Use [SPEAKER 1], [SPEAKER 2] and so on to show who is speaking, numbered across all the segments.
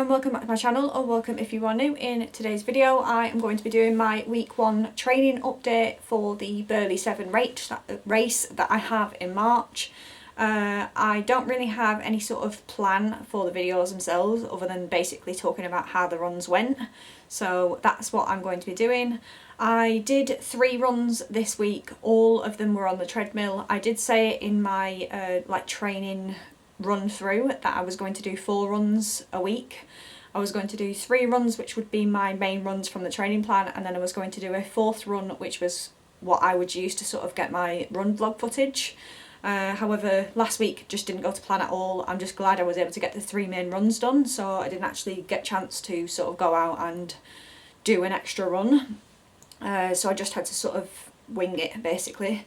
[SPEAKER 1] and welcome back to my channel, or welcome if you are new. In today's video I am going to be doing my week 1 training update for the Burghley 7 race that I have in March. I don't really have any sort of plan for the videos themselves other than basically talking about how the runs went, so that's what I'm going to be doing. I did 3 runs this week, all of them were on the treadmill. I did say in my training run through that I was going to do 4 runs a week. I was going to do 3 runs which would be my main runs from the training plan, and then I was going to do a 4th run which was what I would use to sort of get my run vlog footage. However, last week just didn't go to plan at all. I'm just glad I was able to get the 3 main runs done, so I didn't actually get a chance to sort of go out and do an extra run. So I just had to sort of wing it basically.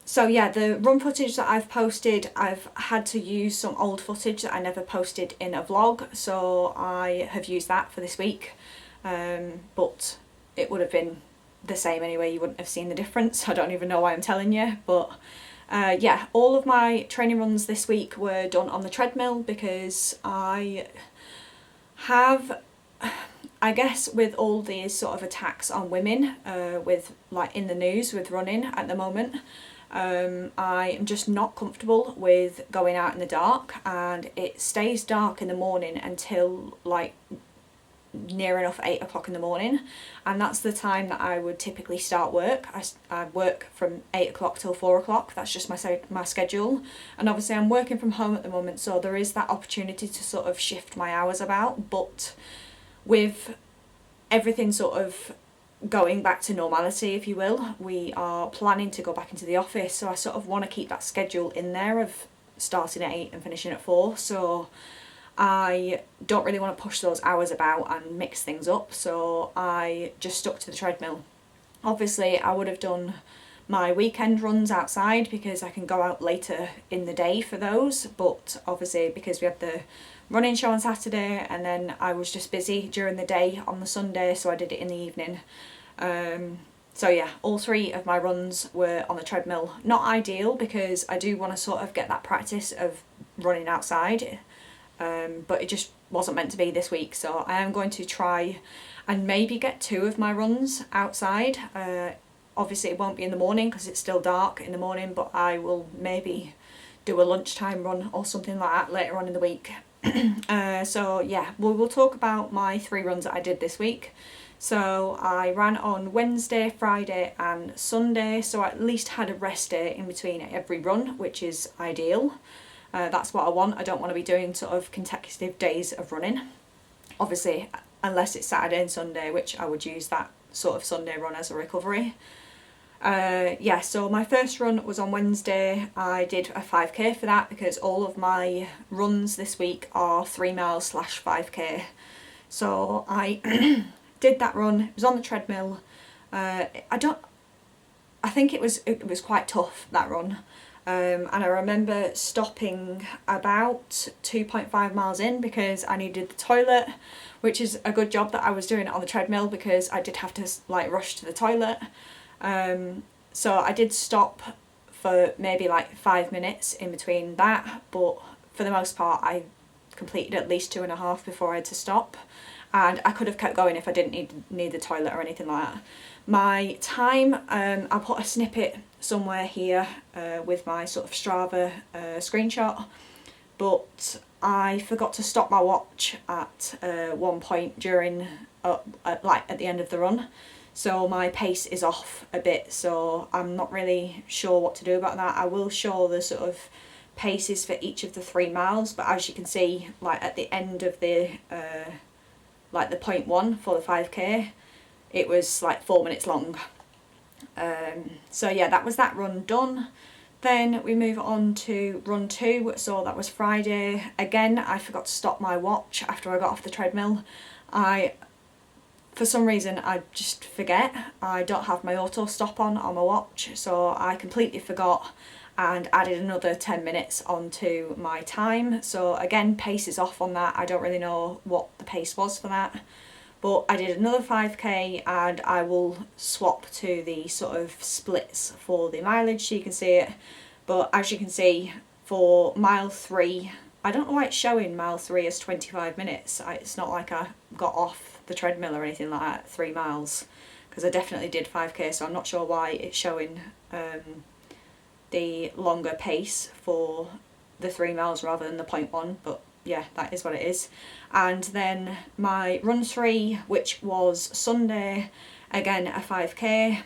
[SPEAKER 1] So yeah, the run footage that I've posted, I've had to use some old footage that I never posted in a vlog, so I have used that for this week, but it would have been the same anyway, you wouldn't have seen the difference. I don't even know why I'm telling you, but yeah, all of my training runs this week were done on the treadmill because I have, I guess with all these sort of attacks on women with like in the news with running at the moment, I am just not comfortable with going out in the dark, and it stays dark in the morning until like near enough 8 o'clock in the morning, and that's the time that I would typically start work. I work from 8 o'clock till 4 o'clock, that's just my schedule, and obviously I'm working from home at the moment, so there is that opportunity to sort of shift my hours about, but with everything sort of going back to normality, if you will, we are planning to go back into the office, so I sort of want to keep that schedule in there of starting at 8 and finishing at 4, so I don't really want to push those hours about and mix things up, so I just stuck to the treadmill. Obviously I would have done my weekend runs outside because I can go out later in the day for those, but obviously because we had the running show on Saturday and then I was just busy during the day on the Sunday, so I did it in the evening. So yeah, all 3 of my runs were on the treadmill. Not ideal because I do want to sort of get that practice of running outside, but it just wasn't meant to be this week, so I am going to try and maybe get 2 of my runs outside. Obviously it won't be in the morning because it's still dark in the morning, but I will maybe do a lunchtime run or something like that later on in the week. So yeah, we will talk about my 3 runs that I did this week. So I ran on Wednesday, Friday and Sunday, so I at least had a rest day in between every run, which is ideal. That's what I want. I don't want to be doing sort of consecutive days of running, obviously unless it's Saturday and Sunday, which I would use that sort of Sunday run as a recovery. Yeah, so my first run was on Wednesday. I did a 5k for that because all of my runs this week are 3 miles / 5k. So I did that run. It was on the treadmill. I think it was quite tough, that run. And I remember stopping about 2.5 miles in because I needed the toilet, which is a good job that I was doing it on the treadmill because I did have to like rush to the toilet. So I did stop for maybe like 5 minutes in between that, but for the most part I completed at least 2.5 before I had to stop, and I could have kept going if I didn't need the toilet or anything like that. My time, I put a snippet somewhere here with my sort of Strava screenshot, but I forgot to stop my watch at one point during at the end of the run, so my pace is off a bit, so I'm not really sure what to do about that. I will show the sort of paces for each of the 3 miles, but as you can see, like at the end of the like the point 1 for the 5k, it was like 4 minutes long. So yeah, that was that run done. Then we move on to run 2, so that was Friday. Again, I forgot to stop my watch after I got off the treadmill. For some reason I just forget. I don't have my auto stop on my watch, so I completely forgot and added another 10 minutes onto my time. So again, pace is off on that. I don't really know what the pace was for that, but I did another 5k, and I will swap to the sort of splits for the mileage so you can see it. But as you can see, for mile 3 I don't know why it's showing mile 3 as 25 minutes. It's not like I got off the treadmill or anything like that, 3 miles, because I definitely did 5k, so I'm not sure why it's showing the longer pace for the 3 miles rather than the 0.1, but yeah, that is what it is. And then my run 3, which was Sunday, again a 5k,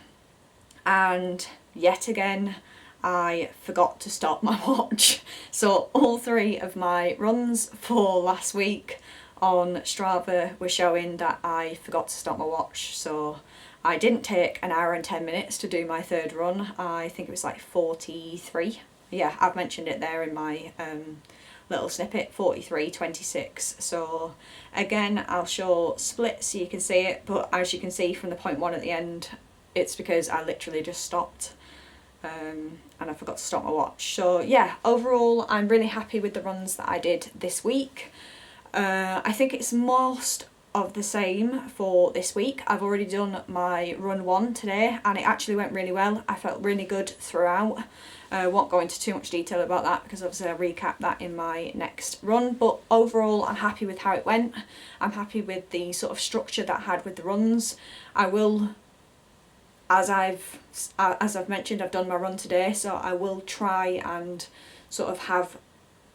[SPEAKER 1] and yet again I forgot to stop my watch. So all 3 of my runs for last week on Strava were showing that I forgot to stop my watch. So I didn't take an hour and 10 minutes to do my 3rd run. I think it was like 43. Yeah, I've mentioned it there in my little snippet, 43:26. So again, I'll show splits so you can see it, but as you can see from the 0.1 at the end, it's because I literally just stopped and I forgot to stop my watch. So yeah, overall I'm really happy with the runs that I did this week. I think it's most of the same for this week. I've already done my run 1 today and it actually went really well. I felt really good throughout. Won't go into too much detail about that because obviously I'll recap that in my next run, but overall I'm happy with how it went. I'm happy with the sort of structure that I had with the runs. I will, as I've mentioned, I've done my run today, so I will try and sort of have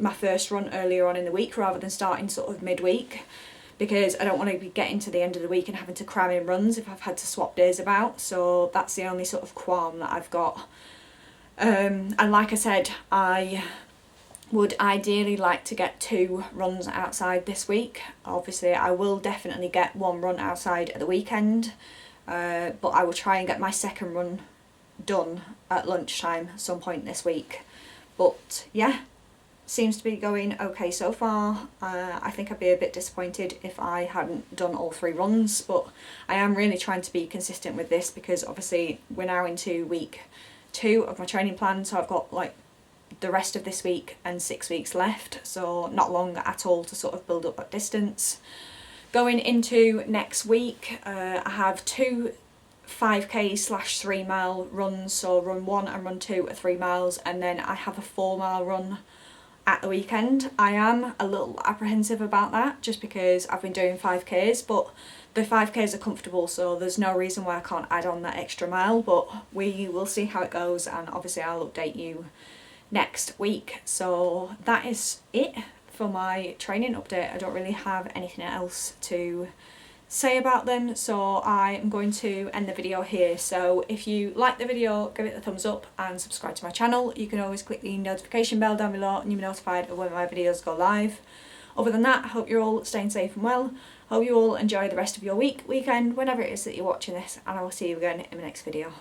[SPEAKER 1] my first run earlier on in the week rather than starting sort of midweek, because I don't want to be getting to the end of the week and having to cram in runs if I've had to swap days about. So that's the only sort of qualm that I've got. And like I said, I would ideally like to get 2 runs outside this week. Obviously I will definitely get 1 run outside at the weekend, but I will try and get my 2nd run done at lunchtime at some point this week. But yeah, seems to be going okay so far. I think I'd be a bit disappointed if I hadn't done all 3 runs, but I am really trying to be consistent with this because obviously we're now into week 2 of my training plan, so I've got like the rest of this week and 6 weeks left, so not long at all to sort of build up that distance. Going into next week, I have 2 5k/3 mile runs, so run 1 and run 2 are 3 miles, and then I have a 4 mile run at the weekend. I am a little apprehensive about that just because I've been doing 5k's, but the 5k's are comfortable, so there's no reason why I can't add on that extra mile, but we will see how it goes, and obviously I'll update you next week. So that is it for my training update. I don't really have anything else to say about them, so I am going to end the video here. So if you like the video, give it a thumbs up and subscribe to my channel. You can always click the notification bell down below and you'll be notified of when my videos go live. Other than that, I hope you're all staying safe and well. Hope you all enjoy the rest of your weekend, whenever it is that you're watching this, and I will see you again in the next video.